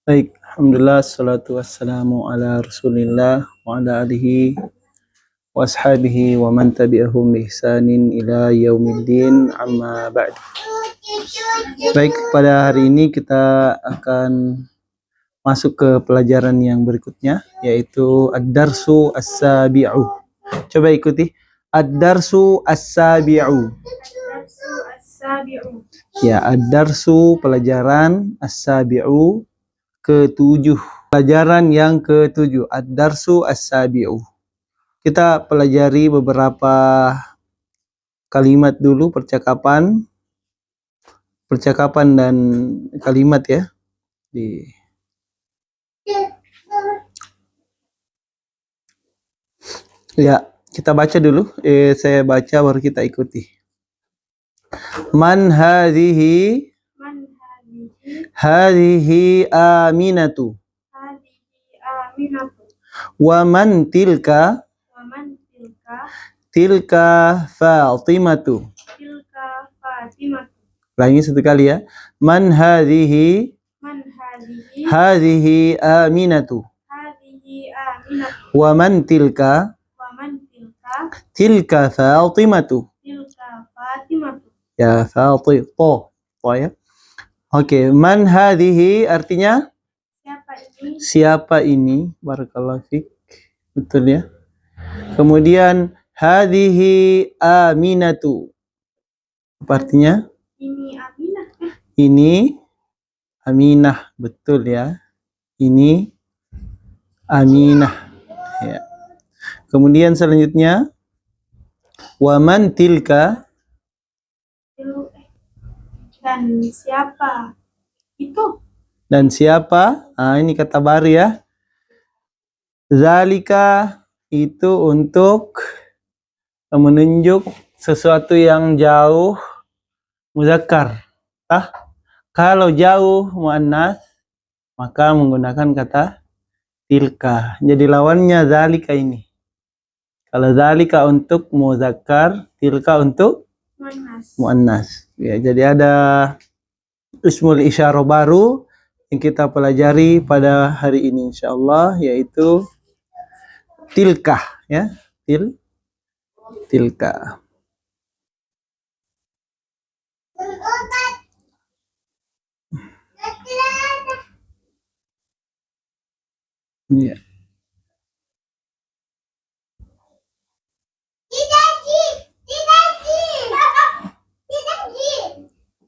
Baik, alhamdulillah, salatu wassalamu ala rasulillah wa ala alihi wa ashabihi wa man tabi'ahum bi ihsanin ila yaumiddin, amma ba'du. Baik, pada hari ini kita akan masuk ke pelajaran yang berikutnya, yaitu ad-darsu as-sabi'u. Coba ikuti. Ad-darsu as-sabi'u. Ya, ad-darsu pelajaran as-sabi'u ke-7. Pelajaran yang ke-7, ad-darsu as-sabi'u. Kita pelajari beberapa kalimat dulu, percakapan dan kalimat ya. Ya, kita baca dulu. Saya baca baru kita ikuti. Man hadhihi? Hadhihi Aminatu. Wa man tilka? Tilka Fatimatu. Ulangi satu kali ya. Man hadhihi? Hadhihi Aminatu. Wa man tilka? Tilka Fatimatu. Ya, Fatimah. Ya. Oke, man hadhihi artinya siapa ini? Barakallahu fik. Betul ya. Kemudian hadhihi Aminatu. Apa artinya? Ini Aminah. Ini Aminah, betul ya. Ini Aminah. Ya. Kemudian selanjutnya wa man tilka? Dan siapa itu? Dan siapa? Ini kata baru ya. Zalika itu untuk menunjuk sesuatu yang jauh, muzakkar. Kalau jauh muannas maka menggunakan kata tilka. Jadi lawannya zalika ini. Kalau zalika untuk muzakkar, tilka untuk muannas. Ya, jadi ada ismul isyarah baru yang kita pelajari pada hari ini insyaallah, yaitu tilka ya. Tilka. Ya.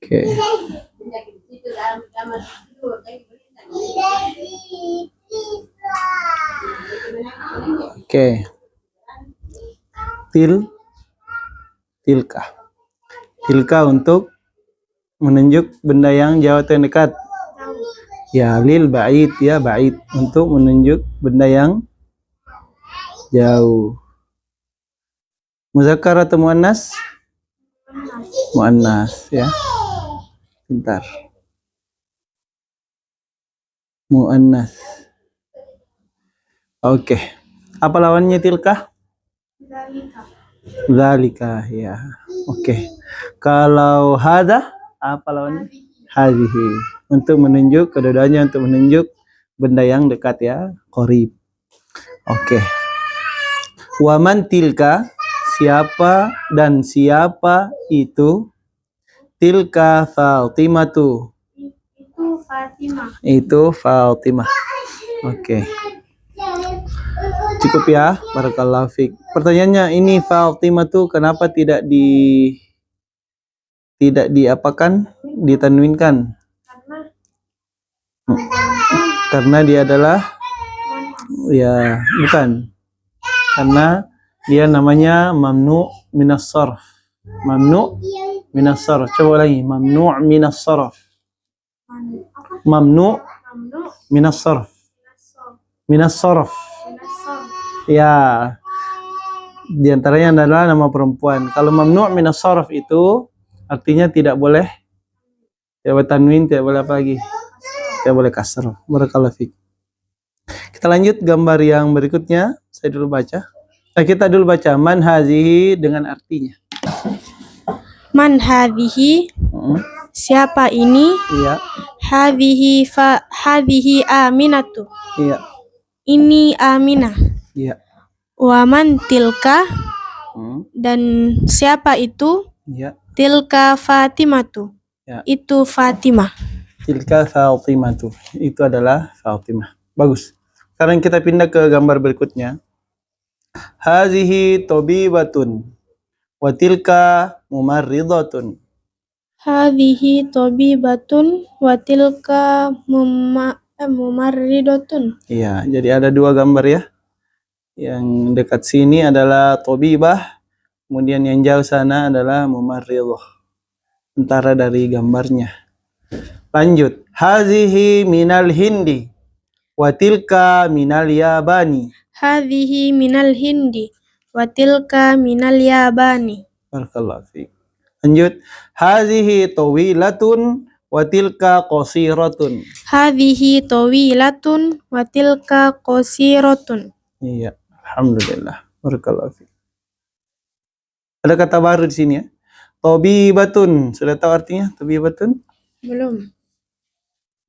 Oke. Oke. Tilka. Tilka untuk menunjuk benda yang jauh atau yang dekat. Ya, lil ba'id ya, ba'id untuk menunjuk benda yang jauh. Muzakkar atau muannas? Muannas ya. Bentar. Muannas. Oke. Apa lawannya tilka? Zalika ya. Oke. Kalau hada apa lawannya? Hadhihi. Untuk menunjuk, kedua-duanya untuk menunjuk benda yang dekat ya, qarib. Oke. Wa man tilka, siapa dan siapa itu? Tilka Fatimatu. Itu Fatimah. Itu Fatimah. Oke. Cukup ya, barakallahu fik. Pertanyaannya, ini Fatimatu kenapa tidak diapakan, ditanwinkan? Karena dia adalah ya, bukan. Karena dia namanya mamnu minas sarf. Mamnu minas sarf. Coba lagi, mamnu minas sarf. Mamnu minas sarf. Minas sarf. Ya. Di antaranya adalah nama perempuan. Kalau mamnu minas sarf itu artinya tidak boleh tanwin, tidak boleh apa lagi? Tidak boleh kasr. Barakallahu fik. Kita lanjut gambar yang berikutnya. Saya dulu baca. Kita dulu baca man hazihi dengan artinya. Man hadhihi, siapa ini? Iya. hadhihi Aminatu. Iya. Ini Aminah. Iya. Wa man tilka, dan siapa itu? Iya. Tilka Fatimatu. Ya. Itu Fatimah. Tilka Fatimatu. Itu adalah Fatimah. Bagus. Sekarang kita pindah ke gambar berikutnya. Hazihi tabibatun wa tilka mumarridatun. Hadhihi tabibatun wa tilka mumarridatun. Iya, jadi ada dua gambar ya. Yang dekat sini adalah tabibah, kemudian yang jauh sana adalah mumarridah. Antara dari gambarnya. Lanjut. Hazihi minal Hindi wa tilka minal Yabani. Hadhihi minal Hindi wa tilka minal Yabani. Barakallahu fiik. Lanjut. Hazihi tawilatun wa tilka qasiratun. Hadhihi tawilatun wa tilka qasiratun. Iya, alhamdulillah. Barakallahu fiik. Ada kata baru di sini ya. Tabibatun. Sudah tahu artinya tabibatun? Belum.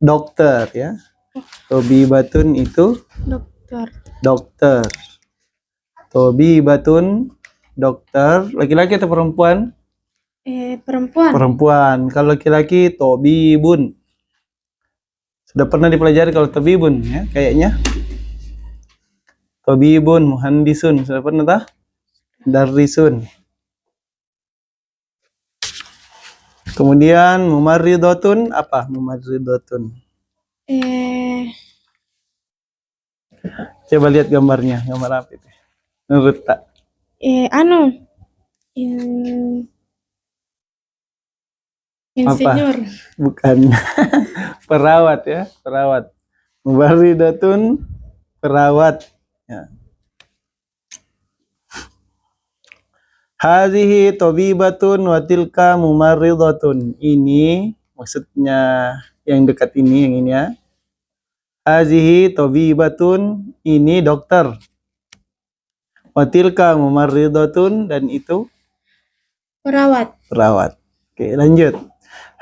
Dokter ya. Tabibatun itu dokter. Tabibatun dokter. Laki-laki atau perempuan? Perempuan. Perempuan. Kalau laki-laki tabibun. Sudah pernah dipelajari kalau tabibun ya kayaknya. Tabibun, muhandisun. Sudah pernah tak? Darrisun. Kemudian mumarridatun apa? Mumarridatun. Coba lihat gambarnya. Gambar apa itu? Menurut tak? Insinyur. Bukan. Perawat ya, perawat. Mubarridatun perawat. Ya. Hazihi tabibatun wa tilka mumarridatun. Ini maksudnya yang dekat ini, yang ini ya. Hazihi tabibatun, ini dokter. Wa tilka mumarridatun, dan itu Perawat. perawat. Oke, lanjut.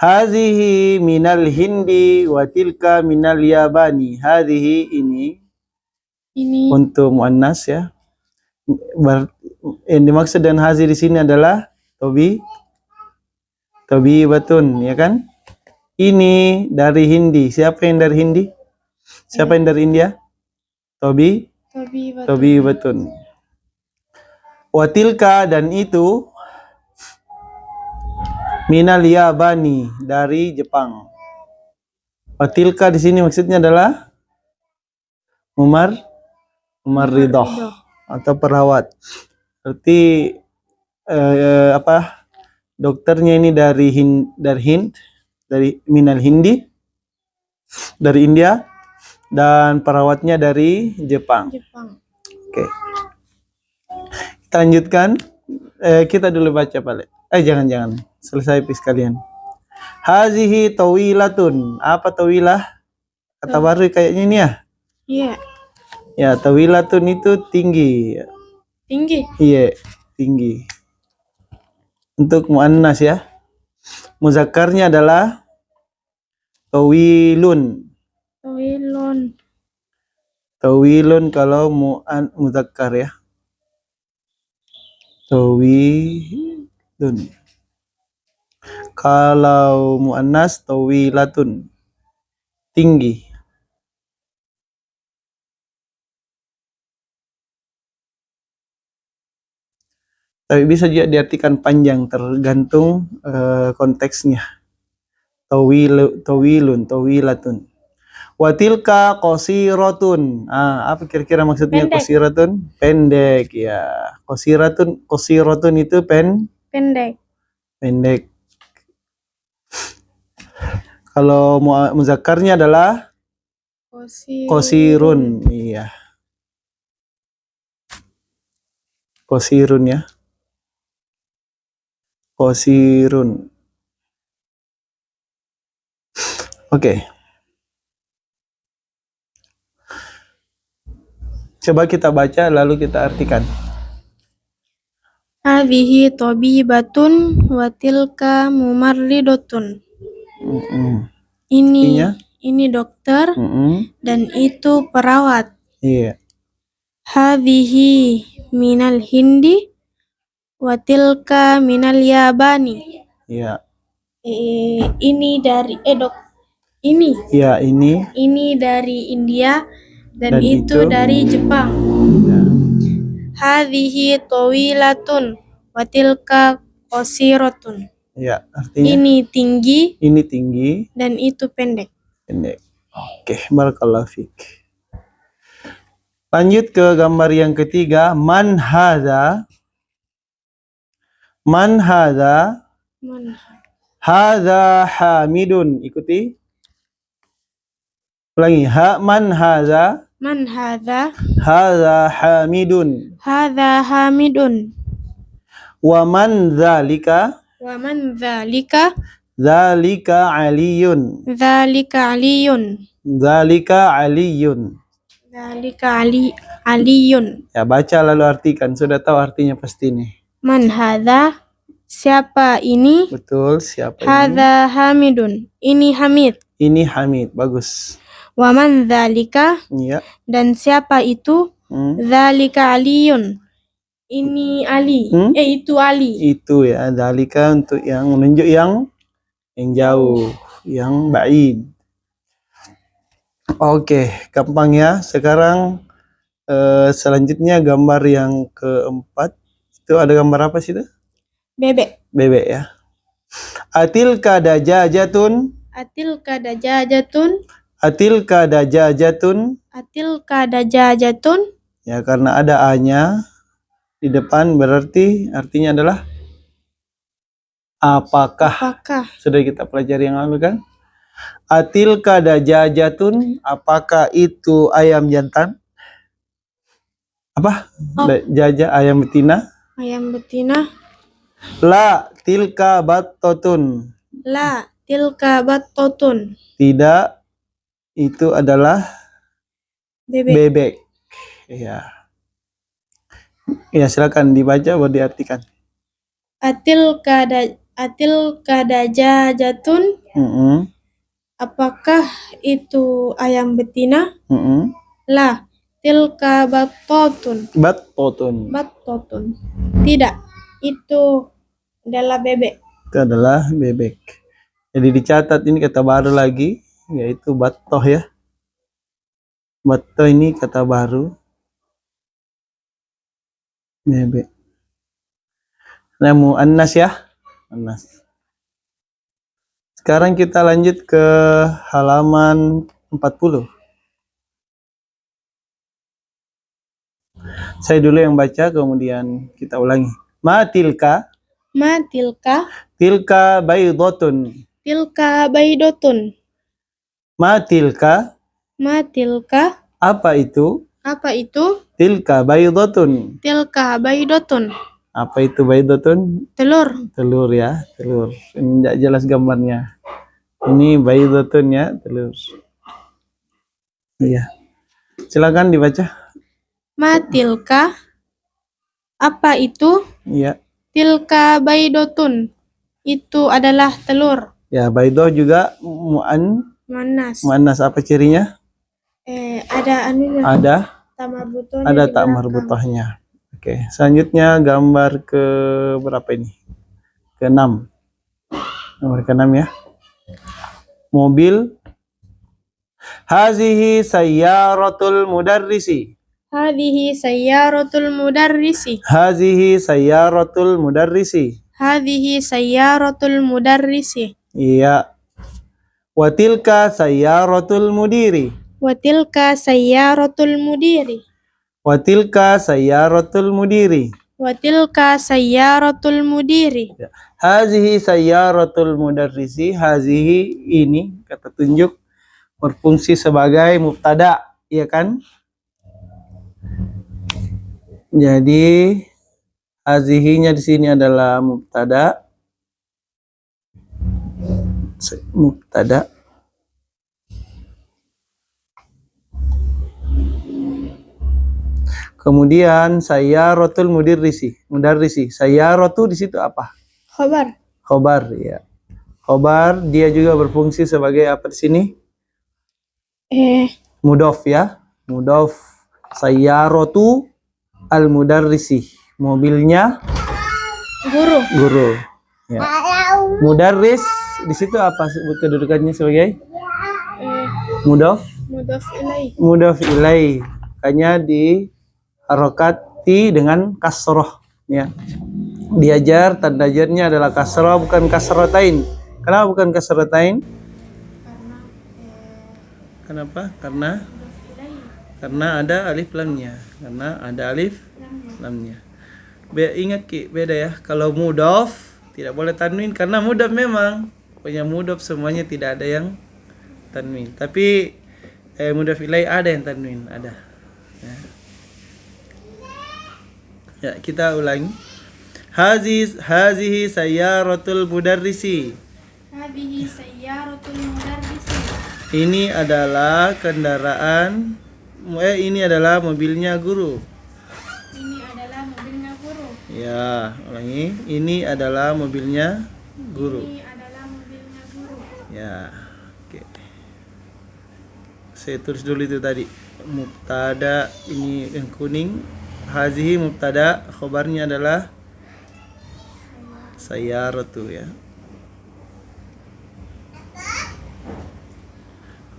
Hazihi minal Hindi wa tilka minal Yabani. Hazihi ini untuk muannas ya. Yang dimaksud dan hazi di sini adalah tabibatun ya kan? Ini dari Hindi. Siapa yang dari Hindi? Siapa yang dari India? Tabibatun. Wa tilka, dan itu minal Yabani, dari Jepang. Watilka di sini maksudnya adalah mumarridah atau perawat. Berarti dokternya ini dari minal Hindi, dari India, dan perawatnya dari Jepang. Oke. Kita lanjutkan. Kita dulu baca balik. Jangan. Selesai sekalian. Hazihi tawilatun. Apa tawilah? Kata baru kayaknya ini ya? Iya. Ya, tawilatun itu tinggi. Tinggi? Iya, tinggi. Untuk muannas ya. Muzakkarnya adalah tawilun. Tawilun kalau muzakkar ya. Tawilun. Kalau muannas tawilatun, tinggi. Tapi bisa juga diartikan panjang, tergantung konteksnya. Tawilun, tawilatun. Watilka qasiratun. Apa kira-kira maksudnya qasiratun? Pendek ya. Qasiratun itu pendek. Kalau muzakkarnya adalah qasirun. Iya. Qasirun ya. Qasirun. Oke. Coba kita baca lalu kita artikan. Hadhihi tabibatun wa tilka mumarridatun. Artinya? ini dokter dan itu perawat. Iya. Hadhihi minal Hindi wa tilka minal Yabani. Iya. Ini dari ini. Iya, ini. Ini dari India dan itu dari Jepang. Ya. Hadhihi tawilatun wa tilka qasiratun. Ya, artinya Ini tinggi dan itu pendek. Oke, barakallahu fiik. Lanjut ke gambar yang ketiga, man hadza. Man hadza. Hadza Hamidun. Ikuti. Ulangi. Man hadza. Man hadza. Hadza Hamidun. Hadza Hamidun. Wa man dzalika. Wa man dzalika. Dzalika Aliyun. Dzalika Aliyun. Dzalika Aliyun. Dzalika Aliyun. Ya, baca lalu artikan. Sudah tahu artinya pasti nih. Man hadza. Siapa ini? Betul, siapa ini? Hadza Hamidun. Ini Hamid. Ini Hamid, bagus. Wa man dzalika. Iya. Dan siapa itu? Dzalika Aliyun. Ini Ali. Itu Ali. Itu ya, dzalika untuk yang menunjuk yang jauh, yang ba'id. Oke, gampang ya. Sekarang selanjutnya gambar yang keempat. Itu ada gambar apa sih itu? Bebek. Bebek ya. Atilka dajajatun. Atilka dajajatun. Atilka dajajatun. Atilka dajajatun. Ya, karena ada A-nya di depan berarti artinya adalah apakah. Sudah kita pelajari yang lalu kan? Atilka dajajatun, apakah itu ayam jantan? Apa? Jajah ayam betina? Ayam betina. La tilka battotun. La tilka battotun. Tidak, itu adalah bebek. Ya. Ya, silakan dibaca baru diartikan. Atilka dajajatun. Apakah itu ayam betina? La tilka battotun. Battotun. Tidak, itu adalah bebek. Itu adalah bebek. Jadi dicatat ini kata baru lagi, yaitu battoh ya. Battoh ini kata baru. Bebek. Nah, muannas ya. Muannas. Sekarang kita lanjut ke halaman 40. Saya dulu yang baca, kemudian kita ulangi. Ma tilka. Ma tilka. Tilka baydotun. Tilka baydotun. Ma tilka. Ma tilka. Apa itu? Apa itu? Tilka baydotun. Tilka baydotun. Apa itu baydotun? Telur. Telur ya, telur. Ini tidak jelas gambarnya. Ini baydotun ya, telur. Iya. Silakan dibaca. Ma tilka. Apa itu? Iya. Tilka baydotun. Itu adalah telur. Ya, baydoh juga muannas. Muannas apa cirinya? Ada anunya. Ada tak marbutohnya. Ada tak marbutohnya. Oke, selanjutnya gambar ke berapa ini? Ke-6. Nomor ke-6 ya. Mobil. Hazihi sayyaratul mudarrisi. Hadhihi sayyaratul mudarrisi. Hazihi sayyaratul mudarrisi. Hadhihi sayyaratul mudarrisi. Iya. Watilka sayyaratul mudiri. Watilka sayyaratul mudiri. Watilka sayyaratul mudiri. Watilka sayyaratul mudiri. Hazihi sayyaratul mudarrisi. Hazihi ini kata tunjuk berfungsi sebagai mubtada, ya kan? Jadi hazihinya di sini adalah mubtada. Mubtada. Kemudian sayyaratul mudarrisi. Mudarrisi. Sayyaratu di situ apa? Khobar. Khobar ya. Khobar dia juga berfungsi sebagai apa di sini? Mudhof ya. Mudhof. Sayyaratu al-mudarrisi. Mobilnya guru. Ya. Mudarris di situ apa kedudukannya sebagai mudhof? Mudhof ilaih. Makanya di harokati dengan kasroh ya. Diajar tanda jarnya adalah kasroh bukan kasrotain. Kenapa bukan kasrotain? Kenapa? Karena ada alif lamnya. Ingat Ki, beda ya. Kalau mudhof tidak boleh tanwin karena mudhof memang. Pokoknya mudhof semuanya tidak ada yang tanwin. Tapi mudhof ilaih ada yang tanwin, ada. Ya, kita ulangi. Hazihi sayyaratul mudarrisi. Ini adalah kendaraan ini adalah mobilnya guru. Ya, ulangi. Ini adalah mobilnya guru. Ya. Oke. Saya tulis dulu itu tadi. Mubtada ini yang kuning. Hazihi mubtada, khobarnya adalah sayyaratu ya.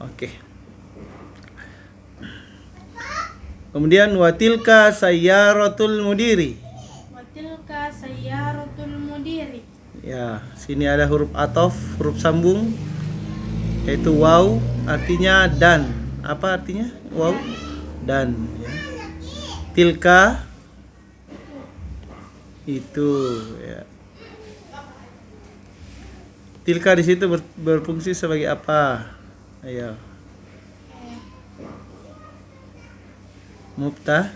Oke. Kemudian watilka sayyaratul mudiri. Ya, sini ada huruf ataf, huruf sambung yaitu waw, artinya dan. Apa artinya? Waw dan ya. Tilka itu ya. Tilka di situ berfungsi sebagai apa? Ayo. Mubtada.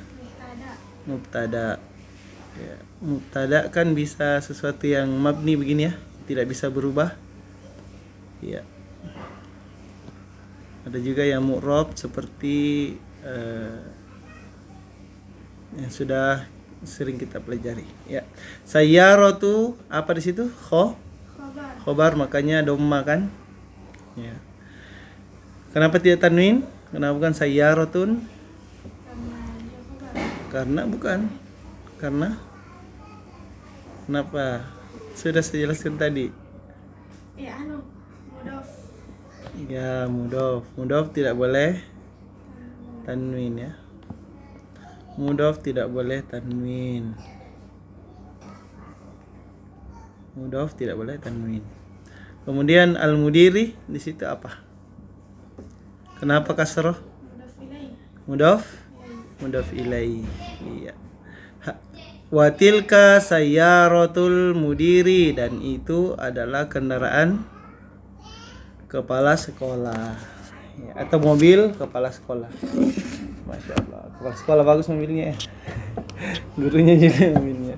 Ya, mubtada kan bisa sesuatu yang mabni begini ya, tidak bisa berubah. Ya. Ada juga yang mu'rab seperti yang sudah sering kita pelajari. Ya. Sayyaratu apa di situ? Khobar, makanya dhamma kan? Ya. Kenapa tidak tanwin? Kenapa bukan sayyaratun? Karena kenapa? Sudah saya jelaskan tadi. Mudhof. Ya, mudhof tidak boleh tanwin ya. Mudhof tidak boleh tanwin. Kemudian al-mudiri di situ apa? Kenapa kasroh? Mudhof ilaih. Iya. Watilka sayyaratul mudiri, dan itu adalah kendaraan kepala sekolah ya, atau mobil kepala sekolah. Masya Allah, kepala sekolah bagus mobilnya. Gurunya juga mobilnya.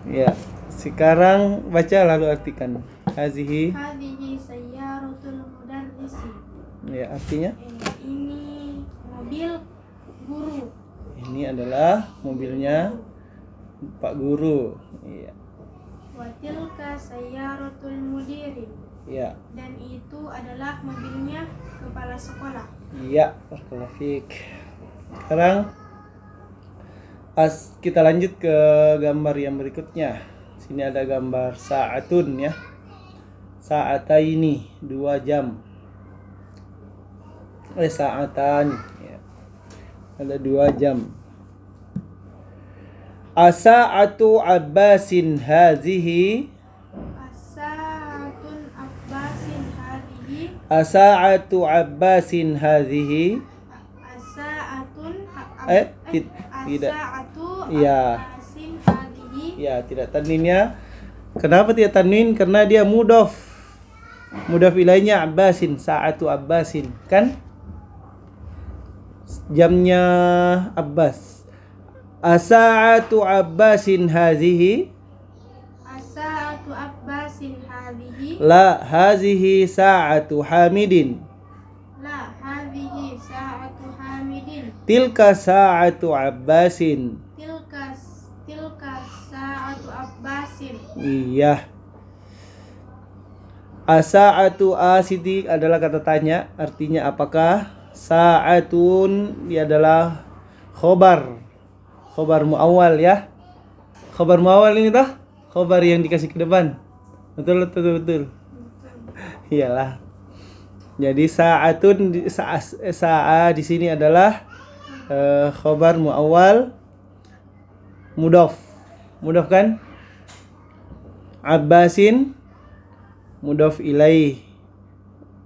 Ya, sekarang baca lalu artikan. Hazihi sayyaratul mudarrisi. Ya, artinya? Ini mobil guru. Ini adalah mobilnya Pak Guru. Iya. Watilka sayyaratul mudiri. Iya. Dan itu adalah mobilnya kepala sekolah. Iya, barakallahu fiik. Sekarang kita lanjut ke gambar yang berikutnya. Sini ada gambar sa'atun ya. Sa'ataini 2 jam. Sa'atan ya. Ada 2 jam. Asa'atu Abbasin hadhihi. Asa'atu Abbasin hadhihi. Tidak. Ya. Ya, tidak tanwinnya. Kenapa tidak tanwin? Karena dia mudhof. Mudhof ilaihnya Abbasin, sa'atu Abbasin, kan? Jamnya Abbas. Asa'atu Abbasin hadhihi. La hadhihi sa'atu Hamidin. Tilka sa'atu Abbasin. Iya. As-sa'atu asidi adalah kata tanya, artinya apakah? Sa'atun dia adalah khobar. Khobar muawwal ya. Khobar muawwal ini toh? Khobar yang dikasih ke depan. Betul. Iyalah. Jadi sa'atun sa'a di sini adalah khobar muawwal mudhaf. Mudhaf kan? Abbasin mudhaf ilaih.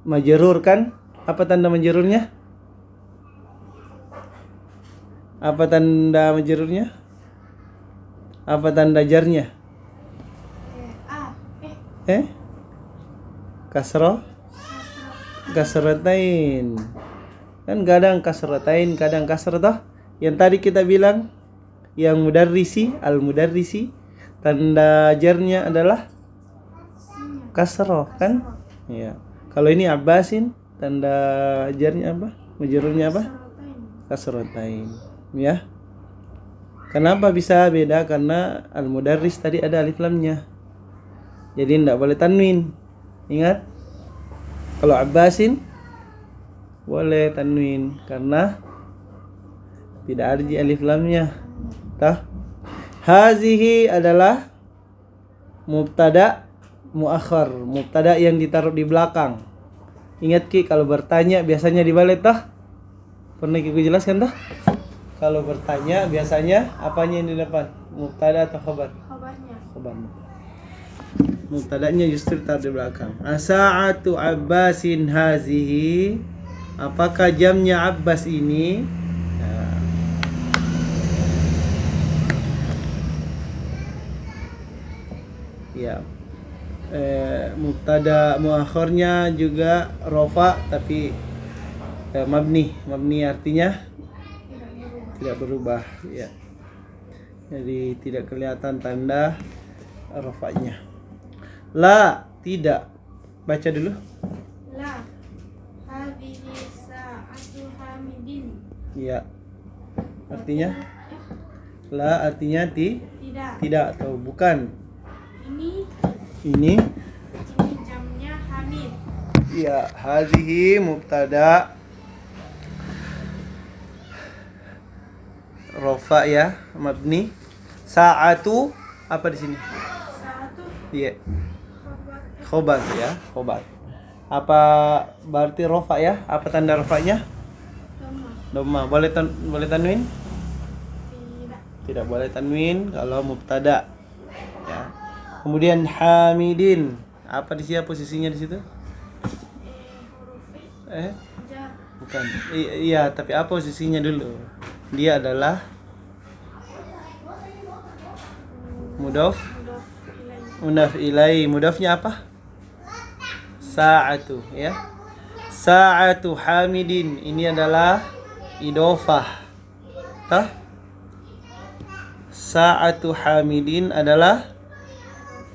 Majrur kan? Apa tanda majrurnya? Apa tanda majrurnya? Apa tanda jarnya? Kasrah? Kasratain. Kan kadang kasratain, kadang kasrah toh. Yang tadi kita bilang yang mudarrisi, al-mudarrisi, tanda jarnya adalah kasrah kan? Iya. Kalau ini Abbasin, tanda jarnya apa? Majrurnya apa? Kasratain. Ya. Kenapa bisa beda? Karena al-mudarris tadi ada alif lamnya. Jadi tidak boleh tanwin. Ingat? Kalau Abbasin boleh tanwin karena tidak ada di alif lamnya. Tah? Hazihi adalah mubtada muakhar, mubtada yang ditaruh di belakang. Ingat Ki, kalau bertanya biasanya dibalik tah? Pernah Ki jelaskan tah? Kalau bertanya biasanya apanya yang di depan? Mubtada atau khabar? Khabarnya. Mubtadanya justru taruh di belakang. As-sa'atu Abbasin hazihi. Apakah jamnya Abbas ini? Ya. Mubtada muakhirnya juga rofa tapi mabni artinya tidak berubah ya. Jadi tidak kelihatan tanda rofanya. La, tidak. Baca dulu. La hadhihi sa'atu hamidin. Ya. Artinya? La artinya tidak atau bukan. Ini jamnya hamid. Ya, hadhihi mubtada rofa ya, mabni. Sa'atu apa di sini? Sa'atu. Iya. Khobar ya, khobar. Apa berarti rofa ya? Apa tanda rofanya? Dhamma. Boleh tanwin? Tidak boleh tanwin kalau mubtada. Ya. Kemudian hamidin. Apa di sini posisinya di situ? Bukan. Iya, tapi apa posisinya dulu? Dia adalah mudhaf ilai. Mudhafnya apa? Sa'atu ya. Sa'atu hamidin. Ini adalah idhofah. Tah? Sa'atu hamidin adalah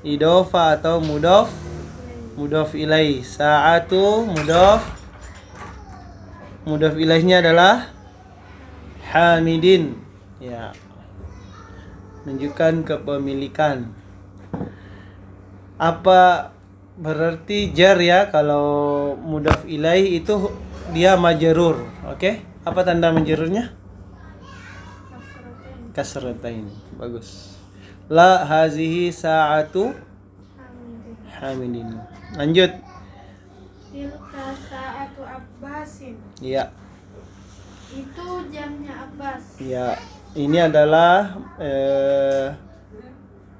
idhofah atau mudhaf ilai. Sa'atu mudhaf ilaihnya adalah hamidin ya, menunjukkan kepemilikan. Apa berarti jar ya? Kalau mudhaf ilaih itu dia majrur. Oke? Apa tanda majrurnya? Kasratain. Bagus. La hazihi sa'atu hamidin. Lanjut. Tilka sa'atu Abbasin. Iya. Itu jamnya Abbas. Ya, ini adalah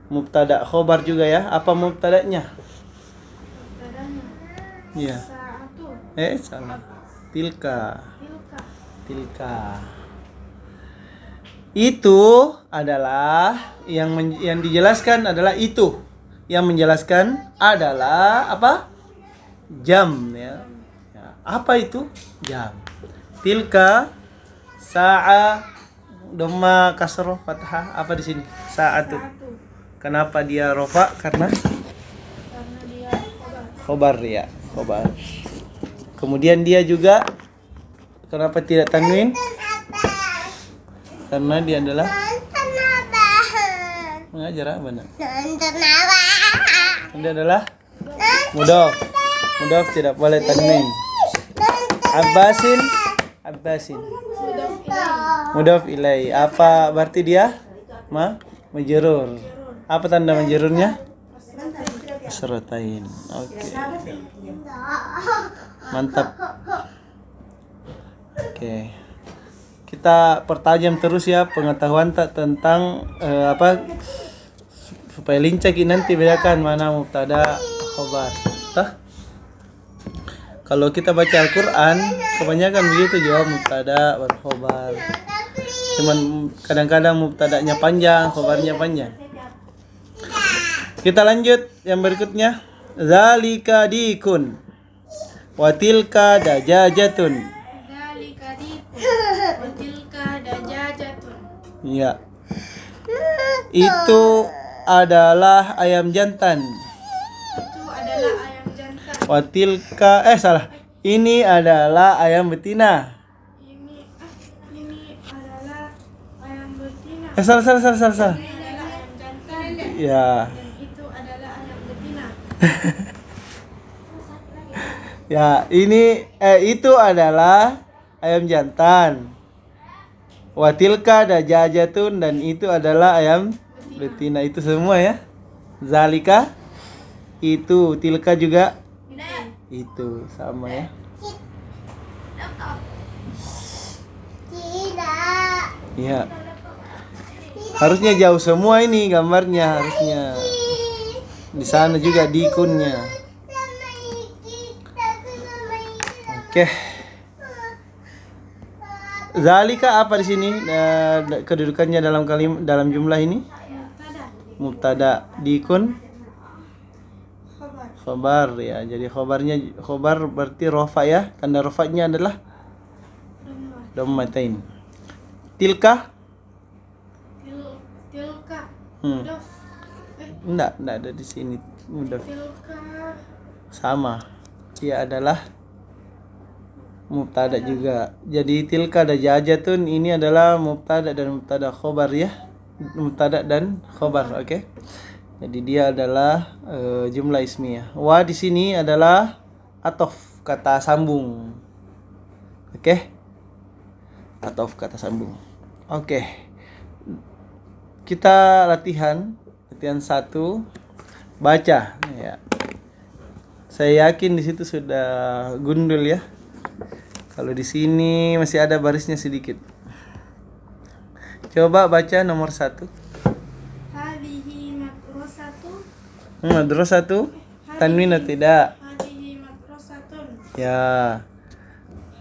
mubtada khobar juga ya. Apa mubtadanya? Mubtadanya. Iya. Sa'atu. Salah. Tilka. Itu adalah yang dijelaskan adalah itu. Yang menjelaskan adalah apa? Jam ya. Apa itu? Jam. Tilka sa'a dhamma kasrah fathah. Apa di sini? Sa'atu. Kenapa dia rofa? Karena dia khobar ya, khobar. Kemudian dia juga kenapa tidak tanwin? Karena dia adalah mengajar apa? Dia adalah mudhaf. Mudhaf tidak boleh tanwin. Abbasin. Mudhaf ilai. Apa berarti dia? Majrur. Apa tanda majrurnya? Kasratain. Oke. Mantap. Oke. Kita pertajam terus ya pengetahuan tentang supaya lincah nanti bedakan mana mubtada khobar. Kalau kita baca Al-Quran kebanyakan begitu, jawab mubtada baru khobar. Cuman kadang-kadang mubtadanya panjang, khobarnya panjang. Kita lanjut yang berikutnya. Zalika dikun wa tilka dajajatun. Dzalika dikun wa tilka dajajatun. Iya. Itu adalah ayam jantan. Itu adalah ayam jantan. Wa tilka salah. Ini adalah ayam betina. Ini adalah ayam betina. Salah. Ini adalah ayam jantan. Ya. Dan itu adalah ayam betina. Ya, ini itu adalah ayam jantan. Wa tilka dajajatun, dan itu adalah ayam betina. Itu semua ya. Zalika itu, tilka juga itu, sama ya. Iya. Harusnya jauh semua ini gambarnya, harusnya. Di sana juga dikunnya. Oke. Zalika apa di sini? Kedudukannya dalam jumlah ini? Mubtada. Dikun khobar ya. Jadi khobar berarti rofa ya. Tanda rofanya adalah dhammatain. Tilka? Tilka. Mudhaf. Enggak ada di sini. Mudhaf. Tilka. Sama. Dia adalah mubtada juga. Jadi tilka dajajatun ini adalah mubtada dan mubtada khobar ya. Mubtada dan khobar, oke. Jadi dia adalah jumlah ismiyah. Wa di sini adalah atof, kata sambung. Oke. Atof, kata sambung. Oke. Kita latihan 1 baca ya. Saya yakin di situ sudah gundul ya. Kalau di sini masih ada barisnya sedikit. Coba baca nomor 1. Hadhihi madrasatu. Madrasatu. Tanwin atau tidak? Hadhihi madrasatun. Ya.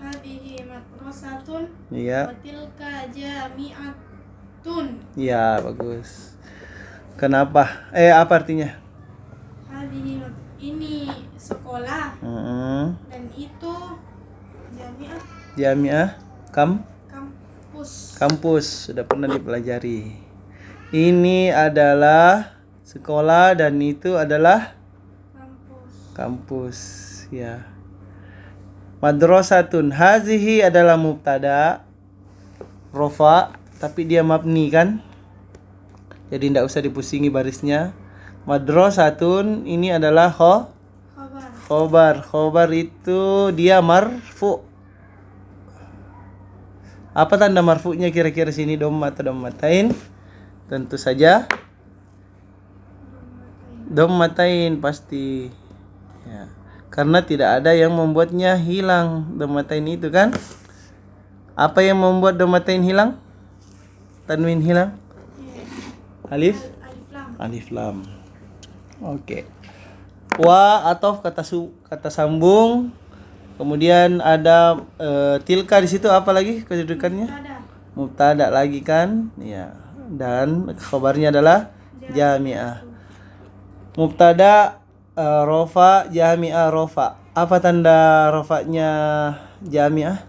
Hadhihi madrasatun. Iya. Wa tilka jami'atun. Ya, bagus. Kenapa? Apa artinya? Hadhihi ini sekolah. Dan itu Jami'ah kampus sudah pernah dipelajari. Ini adalah sekolah dan itu adalah kampus ya. Madrasatun, hazihi adalah mubtada rofa tapi dia mabni kan, jadi tidak usah dipusingi barisnya. Madrasatun ini adalah khobar itu dia marfu. Apa tanda marfu'nya kira-kira sini, dhamma atau dhammatain? Tentu saja dhammatain pasti ya. Karena tidak ada yang membuatnya hilang dhammatain itu kan. Apa yang membuat dhammatain hilang? Tanwin hilang? Alif lam. Oke. Wa atau kata sambung. Kemudian ada tilka di situ, apa lagi kedudukannya? Mubtada lagi kan? Ya. Dan khabarnya adalah jami'ah. Mubtada rofa, jami'ah rofa. Apa tanda rofanya jami'ah?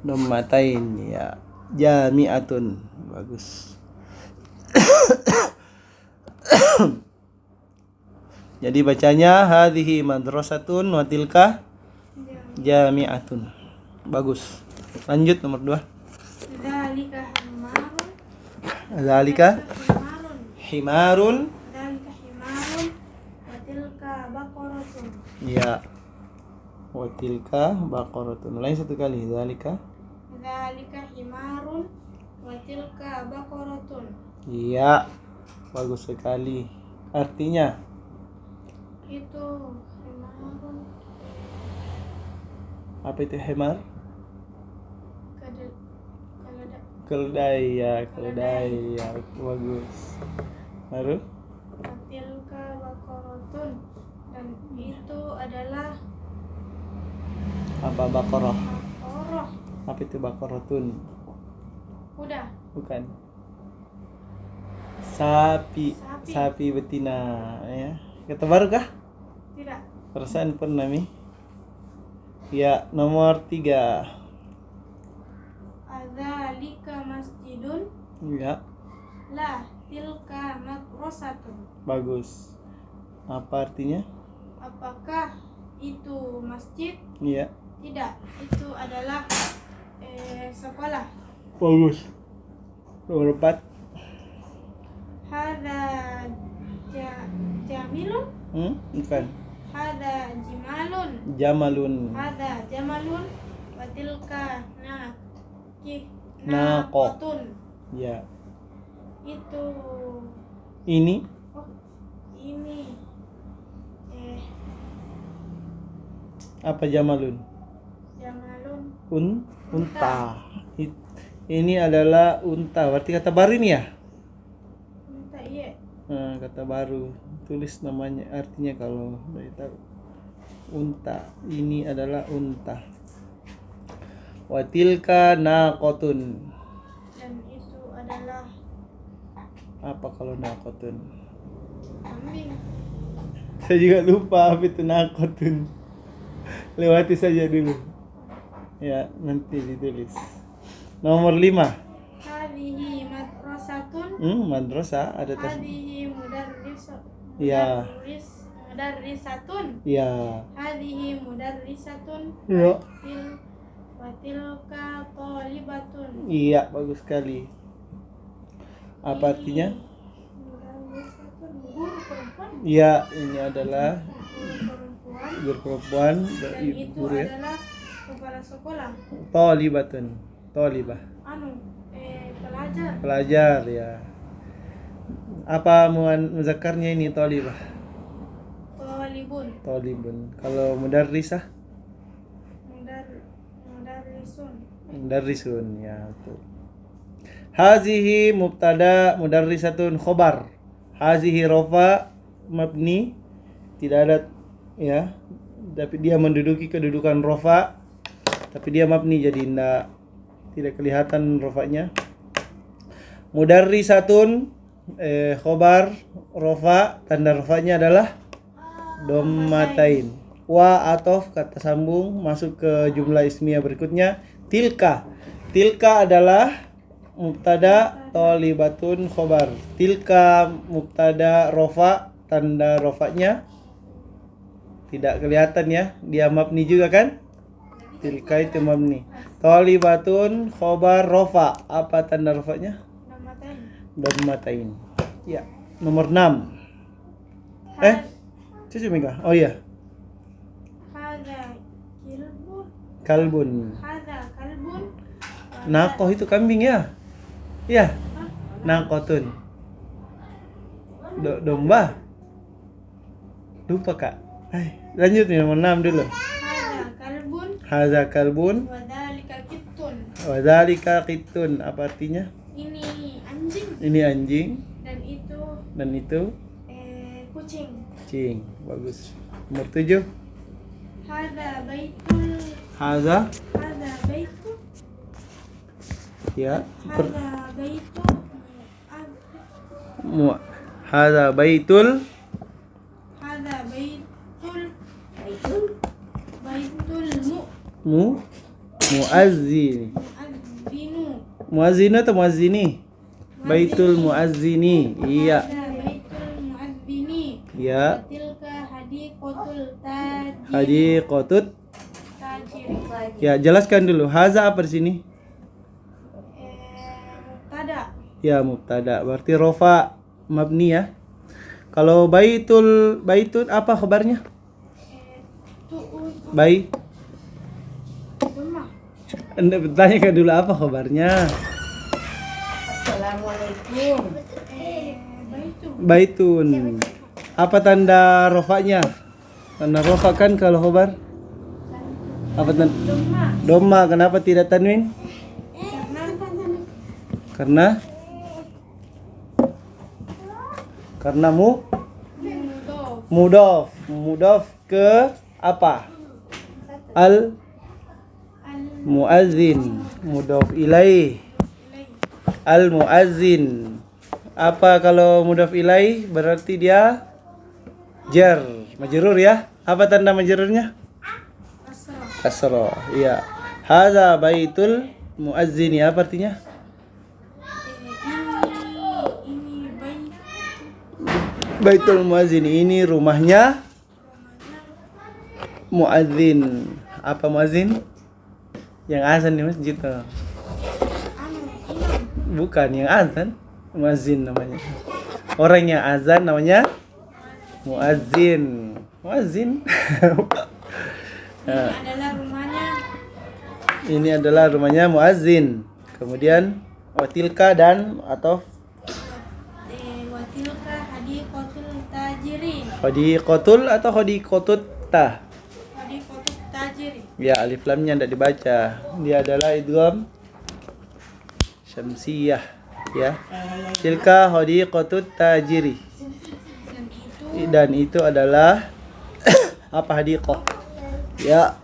Dhammatain ya. Jami'atun. Bagus. Jadi bacanya hadhihi madrasatun wa tilka jami'atun. Bagus. Lanjut nomor 2. Zalika himarun Dzalika himarun wa tilka baqaratun. Ya. Wa tilka baqaratun. Lain satu kali. Zalika. Dzalika himarun wa tilka baqaratun. Iya. Bagus sekali. Artinya Itu himarun apa itu himar? keledai. Keledai ya, keledai ya. Bagus. Baru Wa tilka baqaratun, dan itu adalah apa baqarah? baqarah. Apa itu baqaratun? Udah. Bukan. Sapi. Sapi. Sapi betina ya. Kata baru kah? Tidak. Perasaan pernah mi? Ya, nomor 3. Adzalika masjidun Ya, la tilka madrasatun. bagus. Apa artinya? Apakah itu masjid? Iya, Tidak, itu adalah sekolah. bagus. Nomor 4. Hadza jamilun, Bukan. hadza jimalun, Jamalun. hadza jamalun, wa tilka Naqah. naqatun. Ya. Itu Ini ini apa jamalun? jamalun Unta. Ini adalah unta. Berarti kata baru ini ya? unta. Iya. Nah, kata baru. Tulis namanya artinya kalau dari tahu. Unta. Ini adalah unta. Wa tilka naqatun. Dan itu adalah Apa kalau naqatun? kambing. Saya juga lupa apa itu naqatun. Lewati saja dulu. Ya, nanti ditulis. Nomor 5. Hadhihi madrasatun. Madrasah ada tas. Hadhihi mudarrisatun. Ya. Mudarrisatun. Ya. Hadhihi mudarrisatun. Ya. Wa tilka thalibatun. Iya, bagus sekali. Apa artinya? Mudarrisatun, guru perempuan. Iya, ini adalah Perempuan. guru perempuan, Dan itu guru ya. adalah kepala sekolah. Thalibatun. Thalibah. Pelajar. Pelajar ya. Apa muzakarnya ini thalibah? Thalibun. Thalibun. Kalau mudarrisah? Mudarrisun. Mudarrisun ya, betul. Hazihi mubtada mudarrisatun khobar. Hazihi rofa mabni, tidak ada ya, tapi dia menduduki kedudukan rofa, tapi dia mabni jadi tidak kelihatan rofanya. Mudarrisatun khobar rofa, tanda rofanya adalah dommatain. Wa atof kata sambung masuk ke jumlah ismiyah berikutnya. Tilka. Tilka adalah mubtada thalibatun khobar. Tilka mubtada rofa, tanda rofanya tidak kelihatan ya. Dia mabni juga kan? Tilka itu mabni. Thalibatun khobar rofa. Apa tanda rofanya? Dommatain. Ya. Nomor 6. Cucu Mega. Oh iya. Hadza Kalbun. Hadza kalbun. Naqah itu kambing ya? Iya. Naqatun. Domba. Lupa Kak. Lanjut nih nomor 6 dulu. Hadza kalbun. Hadza kalbun. Wa dzalika kittun. Wa dzalika qittun. Apa artinya? Ini anjing. Ini anjing Dan itu kucing. kucing. Bagus. Nomor 7. Hadza baitul. Hadza Baitu. ya. Hadza baitu. Hadza baitul. Hadza baitul Muazzini. muadzinu. Muazzinu atau muazzini? Baitul muazzini. Iya. Hadza baitul muadzini. Ya. Tilka hadiqatul tajir. Hadiqatut. Tajir. Ya, jelaskan dulu. Haza apa di sini? Mubtada. Ya, mubtada. Berarti rofa mabni ya. Kalau baitun apa kabarnya? Baik. Rumah. Anda bertanya dulu apa kabarnya? Assalamualaikum. Baitun. Apa tanda rofaknya? Tanda rofa kan kalau khobar? Apa tanda? Rumah. Doma. Kenapa tidak tanwin? Karena mudof ke apa? Al muazzin. Mudof ilaih. Al muazzin. Apa kalau mudof ilaih? Berarti dia jar, majrur ya. Apa tanda majrurnya? Kasroh. Iya. Hadza baitul muazzin, apa artinya? Ini Baitul muazzin, ini rumahnya muazzin. Apa muazzin? Yang azan di masjid. Bukan yang azan, muazzin namanya. Orang yang azan namanya muazzin. Muazzin. Nah, adalah rumahnya. ini adalah rumahnya muazzin. Kemudian watilka dan atau Watilka hadiqatul tajiri. khadiqatul atau khadiqatut ta. Hadiqatul tajiri. Ya, alif lamnya tidak dibaca. Dia adalah idgham syamsiyah ya. Tilka khadiqatut tajiri. Dan itu adalah apa hadiqah? Ya.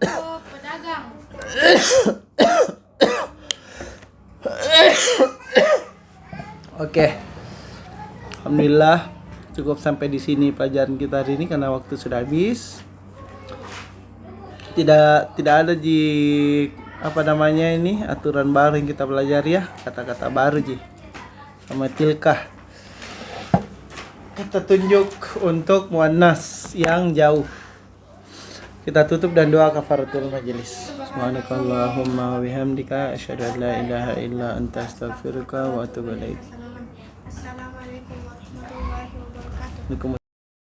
Toko pedagang. Oke. Alhamdulillah cukup sampai di sini pelajaran kita hari ini karena waktu sudah habis. Tidak ada di apa namanya ini aturan baru yang kita pelajari ya, kata-kata baru ji. Sama tilkah. Kita tunjuk untuk muannas yang jauh. Kita tutup dan doa kafaratul majelis. Subhanakallahumma wa bihamdika asyhadu an la ilaha illa anta astaghfiruka wa atubu ilaik. Assalamualaikum warahmatullahi wabarakatuh.